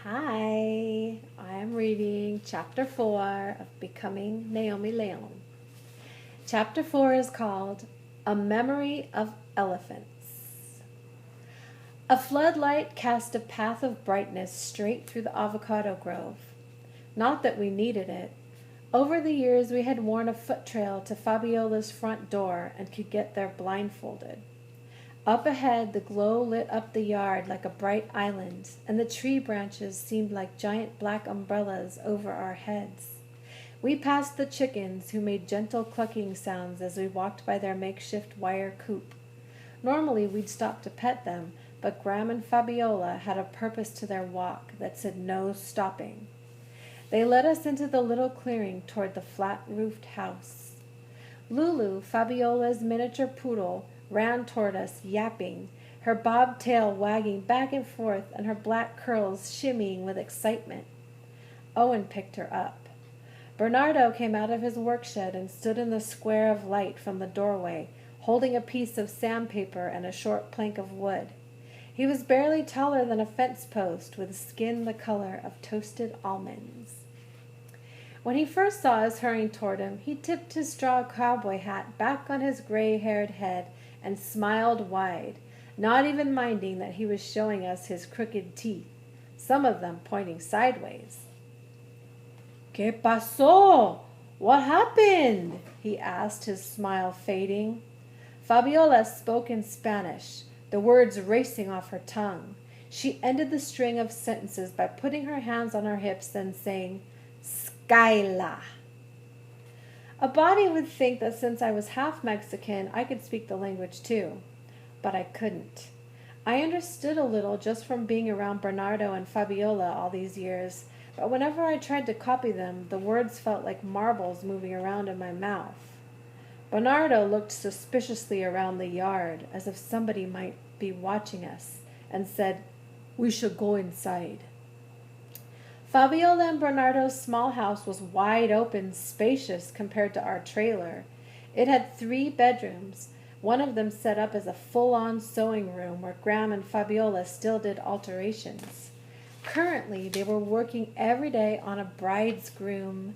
Hi, I am reading Chapter 4 of Becoming Naomi León. Chapter 4 is called A Memory of Elephants. A floodlight cast a path of brightness straight through the avocado grove. Not that we needed it. Over the years, we had worn a foot trail to Fabiola's front door and could get there blindfolded. Up ahead, the glow lit up the yard like a bright island, and the tree branches seemed like giant black umbrellas over our heads. We passed the chickens, who made gentle clucking sounds as we walked by their makeshift wire coop. Normally, we'd stop to pet them, but Graham and Fabiola had a purpose to their walk that said no stopping. They led us into the little clearing toward the flat-roofed house. Lulu, Fabiola's miniature poodle, ran toward us, yapping, her bob tail wagging back and forth and her black curls shimmying with excitement. Owen picked her up. Bernardo came out of his workshed and stood in the square of light from the doorway, holding a piece of sandpaper and a short plank of wood. He was barely taller than a fence post, with skin the color of toasted almonds. When he first saw us hurrying toward him, he tipped his straw cowboy hat back on his gray-haired head and smiled wide, not even minding that he was showing us his crooked teeth, some of them pointing sideways. "¿Qué pasó? What happened?" he asked, his smile fading. Fabiola spoke in Spanish, the words racing off her tongue. She ended the string of sentences by putting her hands on her hips and saying, "Skyla." A body would think that since I was half Mexican, I could speak the language too. But I couldn't. I understood a little just from being around Bernardo and Fabiola all these years, but whenever I tried to copy them, the words felt like marbles moving around in my mouth. Bernardo looked suspiciously around the yard, as if somebody might be watching us, and said, "We should go inside." Fabiola and Bernardo's small house was wide open, spacious compared to our trailer. It had 3 bedrooms, one of them set up as a full-on sewing room where Graham and Fabiola still did alterations. Currently, they were working every day on a bride's gown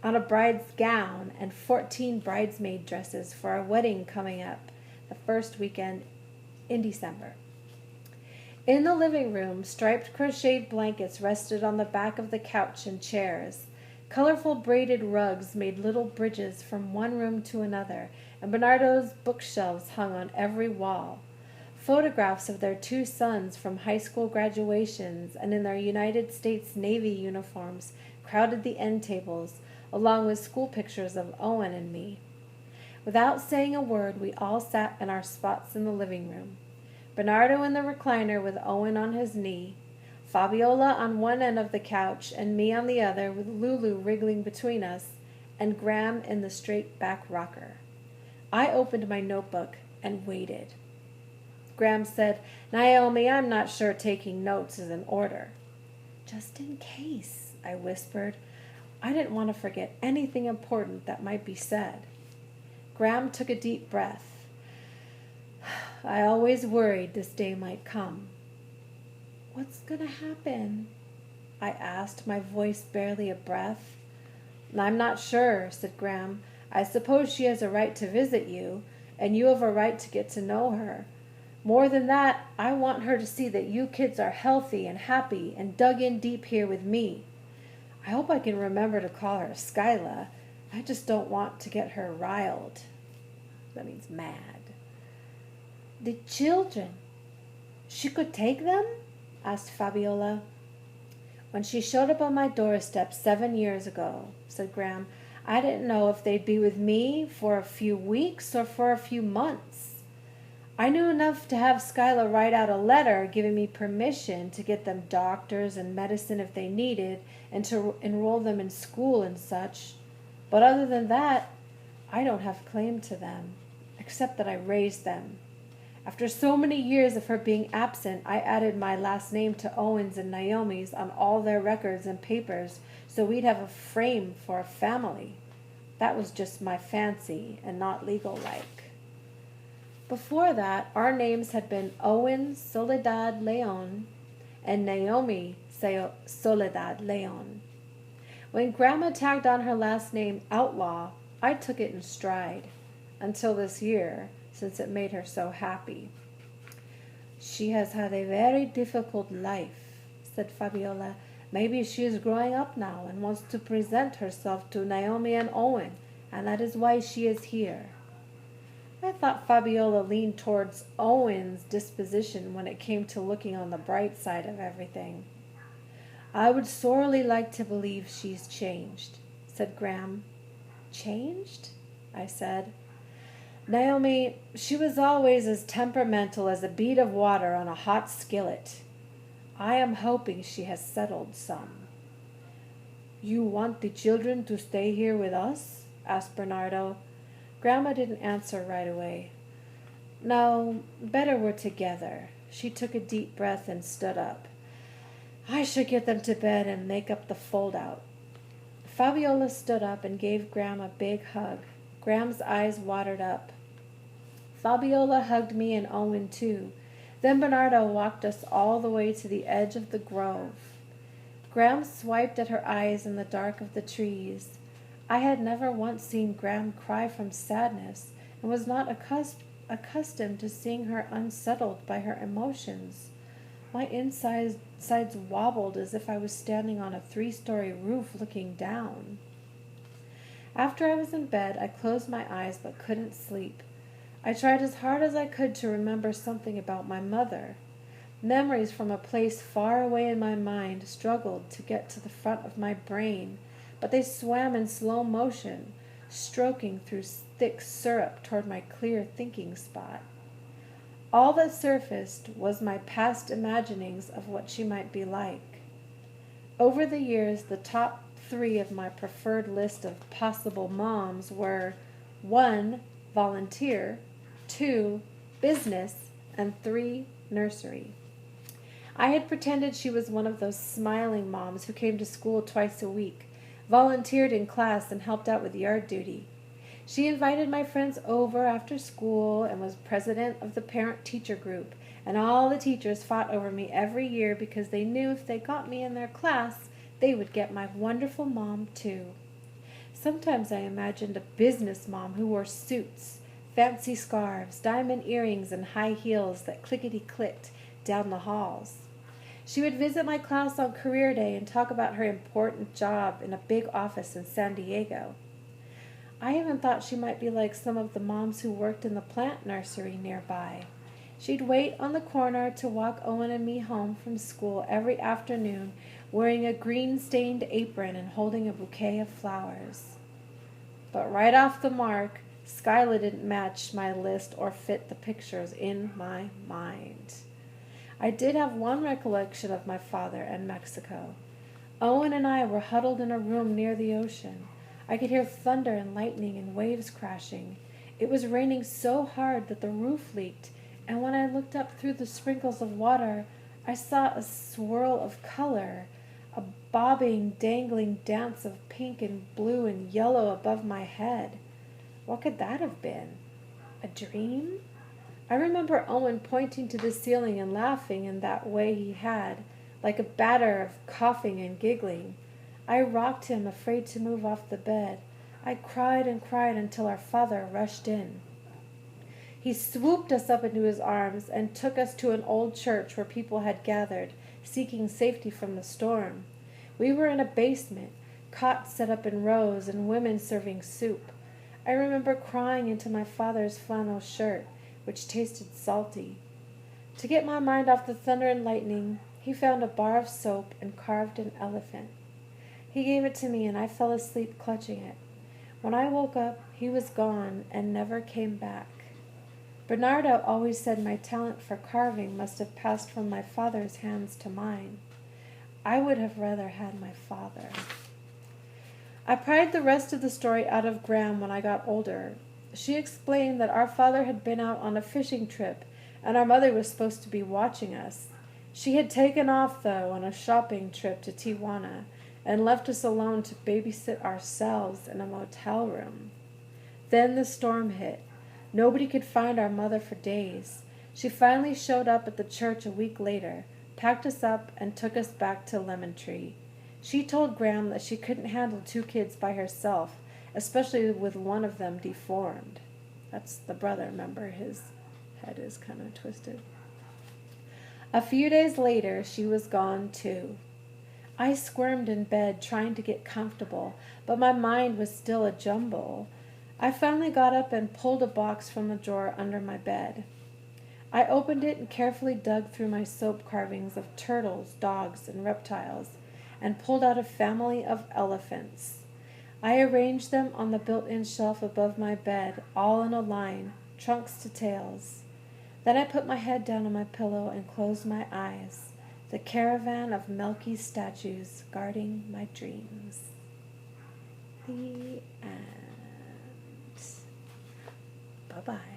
and 14 bridesmaid dresses for our wedding coming up the first weekend in December. In the living room, striped crocheted blankets rested on the back of the couch and chairs. Colorful braided rugs made little bridges from one room to another, and Bernardo's bookshelves hung on every wall. Photographs of their 2 sons from high school graduations and in their United States Navy uniforms crowded the end tables, along with school pictures of Owen and me. Without saying a word, we all sat in our spots in the living room. Bernardo in the recliner with Owen on his knee, Fabiola on one end of the couch and me on the other with Lulu wriggling between us, and Graham in the straight back rocker. I opened my notebook and waited. Graham said, "Naomi, I'm not sure taking notes is in order." "Just in case," I whispered. I didn't want to forget anything important that might be said. Graham took a deep breath. I always worried this day might come. "What's going to happen?" I asked, my voice barely a breath. "I'm not sure," said Graham. "I suppose she has a right to visit you, and you have a right to get to know her. More than that, I want her to see that you kids are healthy and happy and dug in deep here with me. I hope I can remember to call her Skyla. I just don't want to get her riled." That means mad. "The children, she could take them?" asked Fabiola. "When she showed up on my doorstep 7 years ago," said Graham, "I didn't know if they'd be with me for a few weeks or for a few months. I knew enough to have Skyla write out a letter giving me permission to get them doctors and medicine if they needed and to enroll them in school and such. But other than that, I don't have claim to them, except that I raised them. After so many years of her being absent, I added my last name to Owen's and Naomi's on all their records and papers so we'd have a frame for a family. That was just my fancy and not legal-like. Before that, our names had been Owen Soledad León and Naomi Soledad, León. When Grandma tagged on her last name, Outlaw, I took it in stride, until this year, since it made her so happy. She has had a very difficult life, said Fabiola. Maybe she is growing up now and wants to present herself to Naomi and Owen, and that is why she is here. I thought Fabiola leaned towards Owen's disposition when it came to looking on the bright side of everything. I would sorely like to believe she's changed, said Graham. Changed? I said. Naomi, she was always as temperamental as a bead of water on a hot skillet. I am hoping she has settled some. You want the children to stay here with us? Asked Bernardo. Grandma didn't answer right away. No, better we're together. She took a deep breath and stood up. I should get them to bed and make up the fold-out. Fabiola stood up and gave Graham a big hug. Graham's eyes watered up. Fabiola hugged me and Owen too. Then Bernardo walked us all the way to the edge of the grove. Graham swiped at her eyes in the dark of the trees. I had never once seen Graham cry from sadness and was not accustomed to seeing her unsettled by her emotions. My insides wobbled as if I was standing on a 3-story roof looking down. After I was in bed, I closed my eyes but couldn't sleep. I tried as hard as I could to remember something about my mother. Memories from a place far away in my mind struggled to get to the front of my brain, but they swam in slow motion, stroking through thick syrup toward my clear thinking spot. All that surfaced was my past imaginings of what she might be like. Over the years, the top 3 of my preferred list of possible moms were 1. Volunteer, 2. Business, and 3. Nursery. I had pretended she was one of those smiling moms who came to school twice a week, volunteered in class, and helped out with yard duty. She invited my friends over after school and was president of the parent-teacher group, and all the teachers fought over me every year because they knew if they got me in their class, they would get my wonderful mom too. Sometimes I imagined a business mom who wore suits, fancy scarves, diamond earrings, and high heels that clickety-clicked down the halls. She would visit my class on career day and talk about her important job in a big office in San Diego. I even thought she might be like some of the moms who worked in the plant nursery nearby. She'd wait on the corner to walk Owen and me home from school every afternoon, wearing a green-stained apron and holding a bouquet of flowers. But right off the mark, Skyla didn't match my list or fit the pictures in my mind. I did have one recollection of my father and Mexico. Owen and I were huddled in a room near the ocean. I could hear thunder and lightning and waves crashing. It was raining so hard that the roof leaked, and when I looked up through the sprinkles of water, I saw a swirl of color, a bobbing, dangling dance of pink and blue and yellow above my head. What could that have been? A dream? I remember Owen pointing to the ceiling and laughing in that way he had, like a batter of coughing and giggling. I rocked him, afraid to move off the bed. I cried and cried until our father rushed in. He swooped us up into his arms and took us to an old church where people had gathered, seeking safety from the storm. We were in a basement, cots set up in rows and women serving soup. I remember crying into my father's flannel shirt, which tasted salty. To get my mind off the thunder and lightning, he found a bar of soap and carved an elephant. He gave it to me, and I fell asleep clutching it. When I woke up, he was gone and never came back. Bernardo always said my talent for carving must have passed from my father's hands to mine. I would have rather had my father. I pried the rest of the story out of Graham when I got older. She explained that our father had been out on a fishing trip, and our mother was supposed to be watching us. She had taken off, though, on a shopping trip to Tijuana, and left us alone to babysit ourselves in a motel room. Then the storm hit. Nobody could find our mother for days. She finally showed up at the church a week later, packed us up, and took us back to Lemon Tree. She told Graham that she couldn't handle 2 kids by herself, especially with one of them deformed. That's the brother, remember? His head is kind of twisted. A few days later, she was gone too. I squirmed in bed, trying to get comfortable, but my mind was still a jumble. I finally got up and pulled a box from the drawer under my bed. I opened it and carefully dug through my soap carvings of turtles, dogs, and reptiles, and pulled out a family of elephants. I arranged them on the built-in shelf above my bed, all in a line, trunks to tails. Then I put my head down on my pillow and closed my eyes, the caravan of milky statues guarding my dreams. The end. Bye-bye.